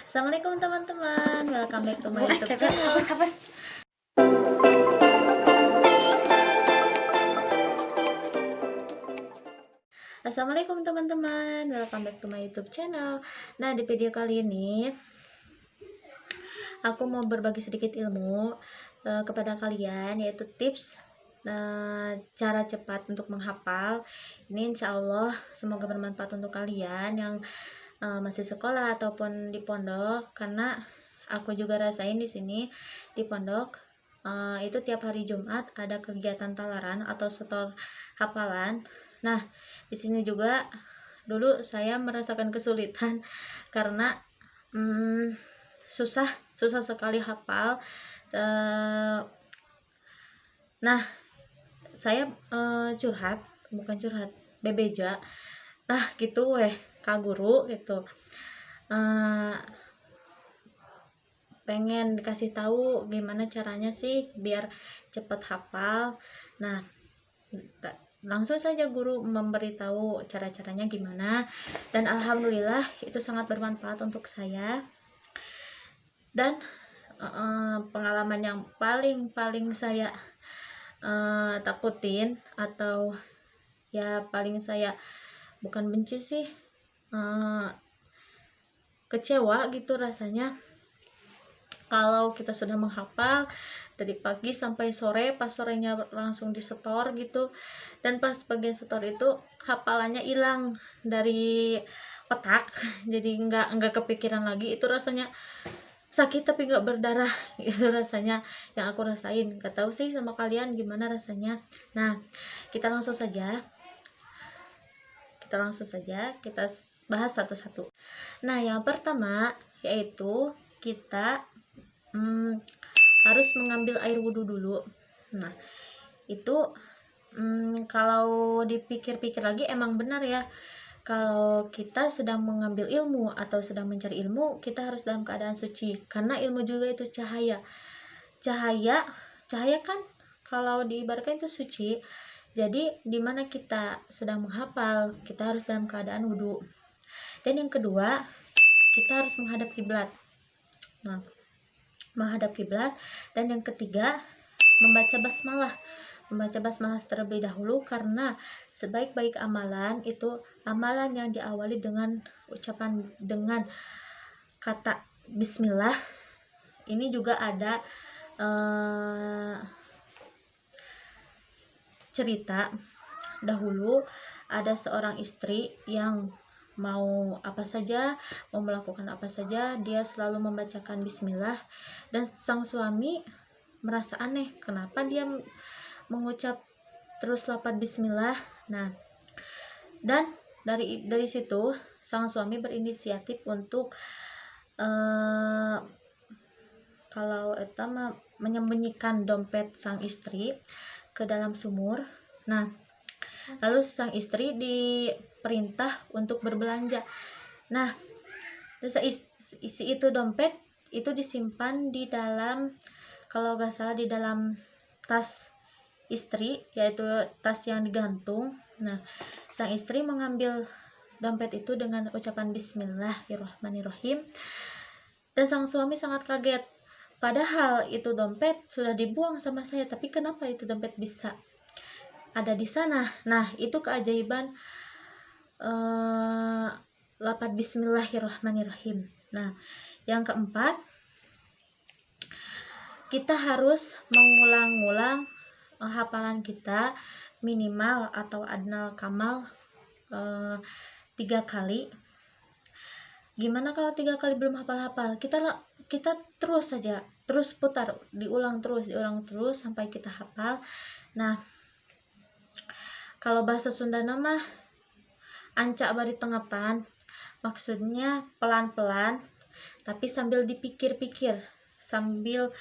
Assalamualaikum teman-teman, welcome back to my YouTube Hapus, channel. hapus. Assalamualaikum teman-teman, welcome back to my YouTube channel. Nah, di video kali ini aku mau berbagi sedikit ilmu kepada kalian, yaitu tips cara cepat untuk menghafal. Ini insya Allah semoga bermanfaat untuk kalian yang masih sekolah ataupun di pondok, karena aku juga rasain di sini di pondok itu tiap hari Jumat ada kegiatan talaran atau setor hafalan. Nah, di sini juga dulu saya merasakan kesulitan karena susah sekali hafal. Nah, saya bukan curhat, bebeja lah gitu kak guru gitu, pengen dikasih tahu gimana caranya sih biar cepet hafal. Nah, langsung saja guru memberitahu cara-caranya gimana, dan alhamdulillah itu sangat bermanfaat untuk saya. Dan pengalaman yang paling saya takutin, atau ya paling saya bukan benci sih, kecewa gitu rasanya, kalau kita sudah menghafal dari pagi sampai sore, pas sorenya langsung disetor gitu, dan pas bagian setor itu hafalannya hilang dari otak jadi nggak kepikiran lagi. Itu rasanya sakit tapi nggak berdarah itu rasanya yang aku rasain. Nggak tahu sih sama kalian gimana rasanya. Nah, kita langsung saja kita bahas satu-satu. Nah, yang pertama yaitu kita harus mengambil air wudhu dulu. Nah, itu kalau dipikir-pikir lagi emang benar ya, kalau kita sedang mengambil ilmu atau sedang mencari ilmu, kita harus dalam keadaan suci, karena ilmu juga itu cahaya kan kalau diibaratkan itu suci. Jadi dimana kita sedang menghafal, kita harus dalam keadaan wudhu. Dan yang kedua, kita harus menghadap kiblat. Nah, menghadap kiblat. Dan yang ketiga, membaca basmalah terlebih dahulu, karena sebaik-baik amalan itu amalan yang diawali dengan ucapan dengan kata bismillah. Ini juga ada cerita dahulu, ada seorang istri yang mau melakukan apa saja, dia selalu membacakan bismillah, dan sang suami merasa aneh kenapa dia mengucap terus lafaz bismillah. Nah, dan dari situ sang suami berinisiatif untuk kalau menyembunyikan dompet sang istri ke dalam sumur. Nah, lalu sang istri diperintah untuk berbelanja. Nah, isi itu dompet itu disimpan di dalam, kalau nggak salah di dalam tas istri, yaitu tas yang digantung. Nah, sang istri mengambil dompet itu dengan ucapan bismillahirrahmanirrahim, dan sang suami sangat kaget. Padahal itu dompet sudah dibuang sama saya, tapi kenapa itu dompet bisa ada di sana? Nah, itu keajaiban lafaz bismillahirrahmanirrahim. Nah, yang keempat, kita harus mengulang-ulang hafalan kita minimal atau adnal kamal 3 kali. Gimana kalau 3 kali belum hafal-hafal? Kita terus putar, diulang terus sampai kita hafal. Nah, kalau bahasa Sunda nama ancak bari tengapan, maksudnya pelan-pelan tapi sambil dipikir-pikir, sambil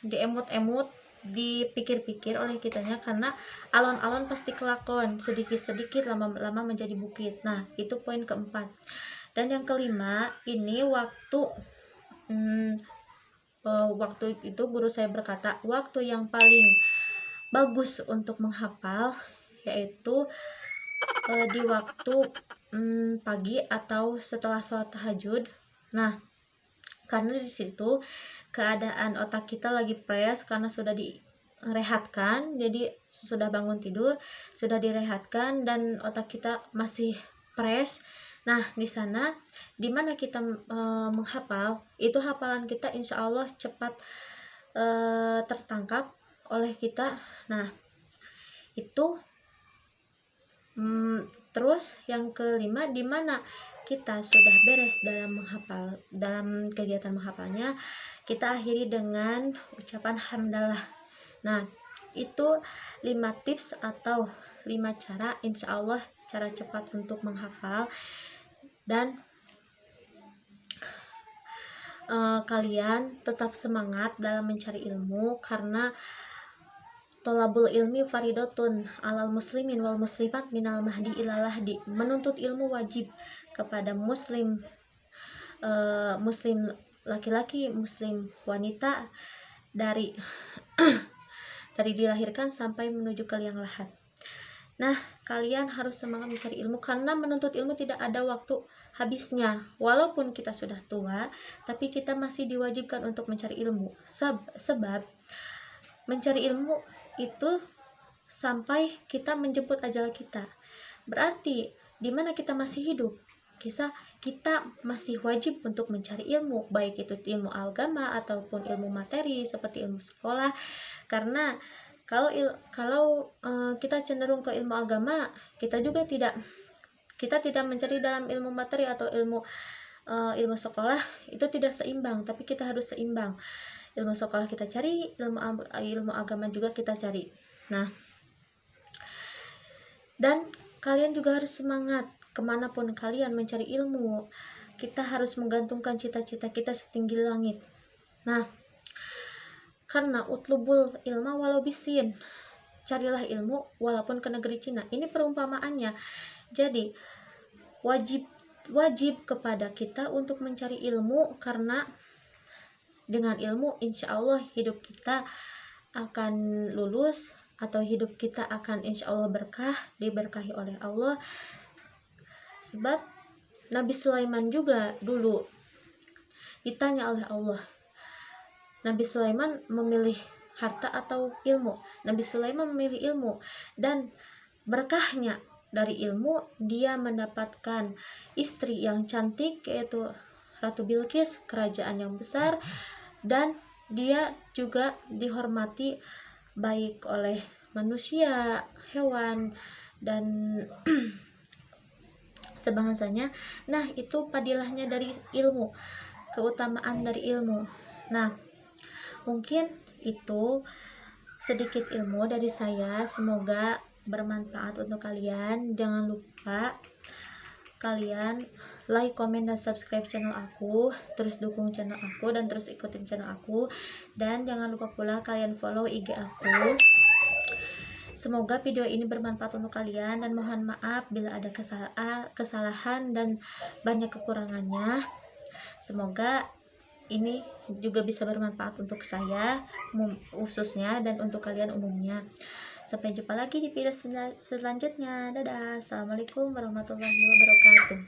diemut-emut, dipikir-pikir oleh kitanya, karena alon-alon pasti kelakon, sedikit-sedikit lama-lama menjadi bukit. Nah, itu poin keempat. Dan yang kelima, ini waktu itu guru saya berkata, waktu yang paling bagus untuk menghafal yaitu di waktu pagi atau setelah sholat tahajud. Nah, karena di situ keadaan otak kita lagi fresh karena sudah direhatkan, jadi sudah bangun tidur, sudah direhatkan dan otak kita masih fresh. Nah, di sana dimana kita menghafal, itu hafalan kita insya Allah cepat tertangkap oleh kita. Nah, itu terus yang kelima, dimana kita sudah beres dalam menghafal, dalam kegiatan menghafalnya, kita akhiri dengan ucapan hamdalah. Nah, itu 5 tips atau 5 cara, insya Allah cara cepat untuk menghafal. Dan kalian tetap semangat dalam mencari ilmu, karena tolabul ilmi faridotun alal muslimin wal muslimat minal mahdi ilal lahdi. Menuntut ilmu wajib kepada muslim muslim laki-laki, muslim wanita, dari dari dilahirkan sampai menuju ke liang lahat. Nah, kalian harus semangat mencari ilmu, karena menuntut ilmu tidak ada waktu habisnya. Walaupun kita sudah tua, tapi kita masih diwajibkan untuk mencari ilmu. Sebab mencari ilmu itu sampai kita menjemput ajal kita. Berarti dimana kita masih hidup, kita masih wajib untuk mencari ilmu, baik itu ilmu agama ataupun ilmu materi seperti ilmu sekolah. Karena kalau kita cenderung ke ilmu agama, kita tidak mencari dalam ilmu materi atau ilmu sekolah, itu tidak seimbang. Tapi kita harus seimbang. Ilmu sekolah kita cari, ilmu agama juga kita cari. Nah, dan kalian juga harus semangat kemanapun kalian mencari ilmu. Kita harus menggantungkan cita-cita kita setinggi langit. Nah, karena utlubul ilma walau bisin, carilah ilmu walaupun ke negeri Cina. Ini perumpamaannya. Jadi wajib kepada kita untuk mencari ilmu, karena dengan ilmu insya Allah hidup kita akan lulus, atau hidup kita akan insya Allah berkah, diberkahi oleh Allah. Sebab Nabi Sulaiman juga dulu ditanya oleh Allah, Nabi Sulaiman memilih harta atau ilmu? Nabi Sulaiman memilih ilmu, dan berkahnya dari ilmu dia mendapatkan istri yang cantik, yaitu Ratu Bilqis, kerajaan yang besar, dan dia juga dihormati baik oleh manusia, hewan, dan sebangsanya. Nah, itu padilahnya dari ilmu, keutamaan dari ilmu. Nah, mungkin itu sedikit ilmu dari saya, semoga bermanfaat untuk kalian. Jangan lupa kalian like, komen, dan subscribe channel aku, terus dukung channel aku, dan terus ikutin channel aku. Dan jangan lupa pula kalian follow IG aku. Semoga video ini bermanfaat untuk kalian, dan mohon maaf bila ada kesalahan dan banyak kekurangannya. Semoga ini juga bisa bermanfaat untuk saya khususnya, dan untuk kalian umumnya. Sampai jumpa lagi di video selanjutnya. Dadah. Assalamualaikum warahmatullahi wabarakatuh.